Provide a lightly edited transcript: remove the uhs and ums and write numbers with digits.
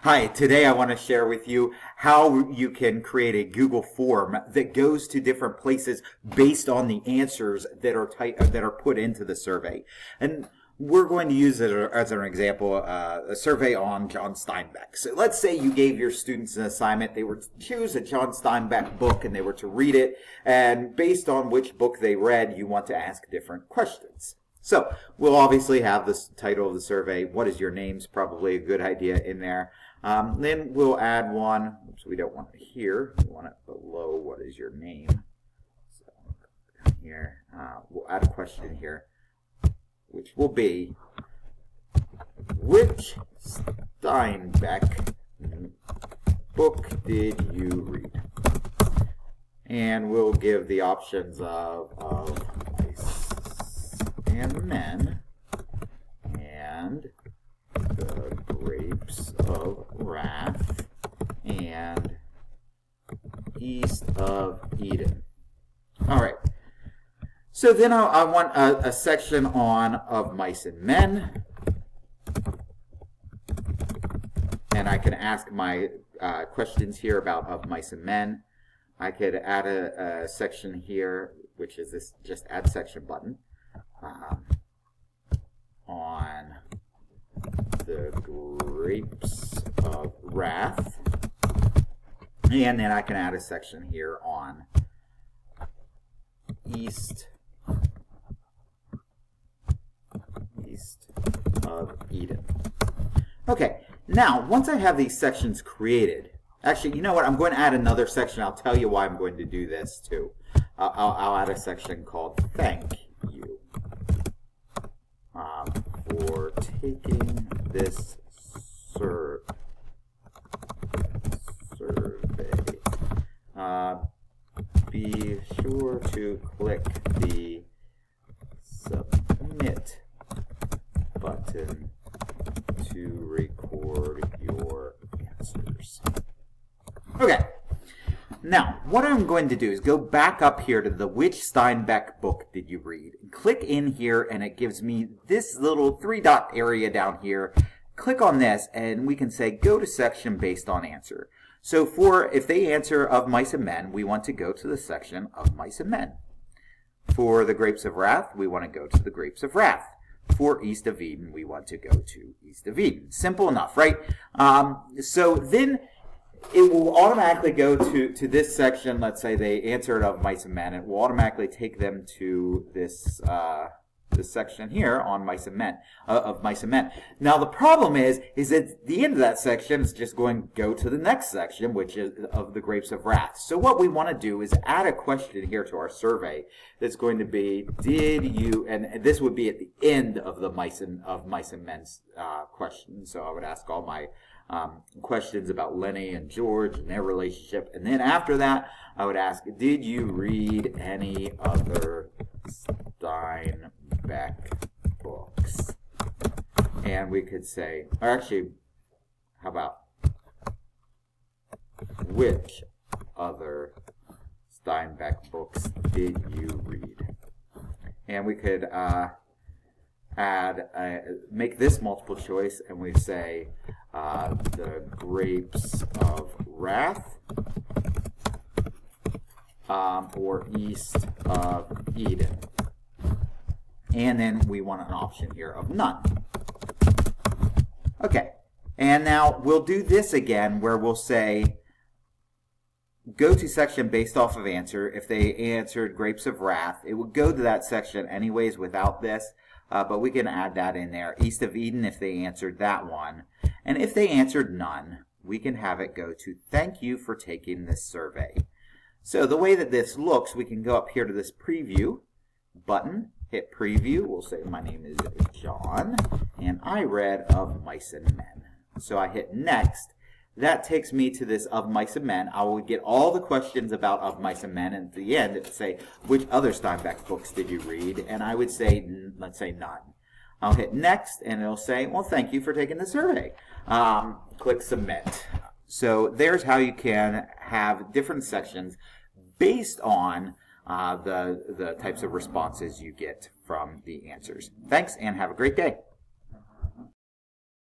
Hi, today I want to share with you how you can create a Google form that goes to different places based on the answers that are put into the survey. And we're going to use it as an example, a survey on John Steinbeck. So let's say you gave your students an assignment. They were to choose a John Steinbeck book and they were to read it. And based on which book they read, you want to ask different questions. So we'll obviously have the title of the survey. What is your name's probably a good idea in there. Then we'll add one. Oops, we don't want it here. We want it below what is your name. So here, we'll add a question here, which will be, which Steinbeck book did you read? And we'll give the options of Mice and Men and The Grapes of Wrath and East of Eden. All right. So then I want a section on Of Mice and Men. And I can ask my questions here about Of Mice and Men. I could add a section here, which is this just add section button, on The Grapes of Wrath. And then I can add a section here on East of Eden. Okay, now once I have these sections created, actually, you know what? I'm going to add another section. I'll tell you why I'm going to do this too. I'll add a section called Thank You for taking this survey. Be sure to click the Submit button to record your answers. Okay. Now, what I'm going to do is go back up here to the Which Steinbeck book did you read? Click in here and it gives me this little 3-dot area down here. Click on this and we can say go to section based on answer. So if they answer Of Mice and Men, we want to go to the section Of Mice and Men. For The Grapes of Wrath, we want to go to The Grapes of Wrath. For East of Eden, we want to go to East of Eden. Simple enough, right? So then it will automatically go to this section. Let's say they answered Of Mice and Men. It will automatically take them to this section here on Mice and Men, of Mice and Men. Now the problem is at the end of that section is just going to go to the next section, which is of The Grapes of Wrath. So what we want to do is add a question here to our survey that's going to be, did you, and this would be at the end of the Mice and Men's question. So I would ask all my questions about Lenny and George and their relationship. And then after that, I would ask, did you read any other Steinbeck books? And we could say, or actually, how about, which other Steinbeck books did you read? And we could make this multiple choice, and we say The Grapes of Wrath or East of Eden. And then we want an option here of none. Okay, and now we'll do this again where we'll say go to section based off of answer. If they answered Grapes of Wrath, it would go to that section anyways without this. But we can add that in there. East of Eden if they answered that one. And if they answered none, we can have it go to thank you for taking this survey. So the way that this looks, we can go up here to this preview button, hit preview. We'll say my name is John, and I read Of Mice and Men. So I hit next. That takes me to this Of Mice and Men. I will get all the questions about Of Mice and Men, and at the end it would say, which other Steinbeck books did you read? And I would say, let's say none. I'll hit next, and it'll say, well, thank you for taking the survey. Click Submit. So there's how you can have different sections based on the types of responses you get from the answers. Thanks, and have a great day.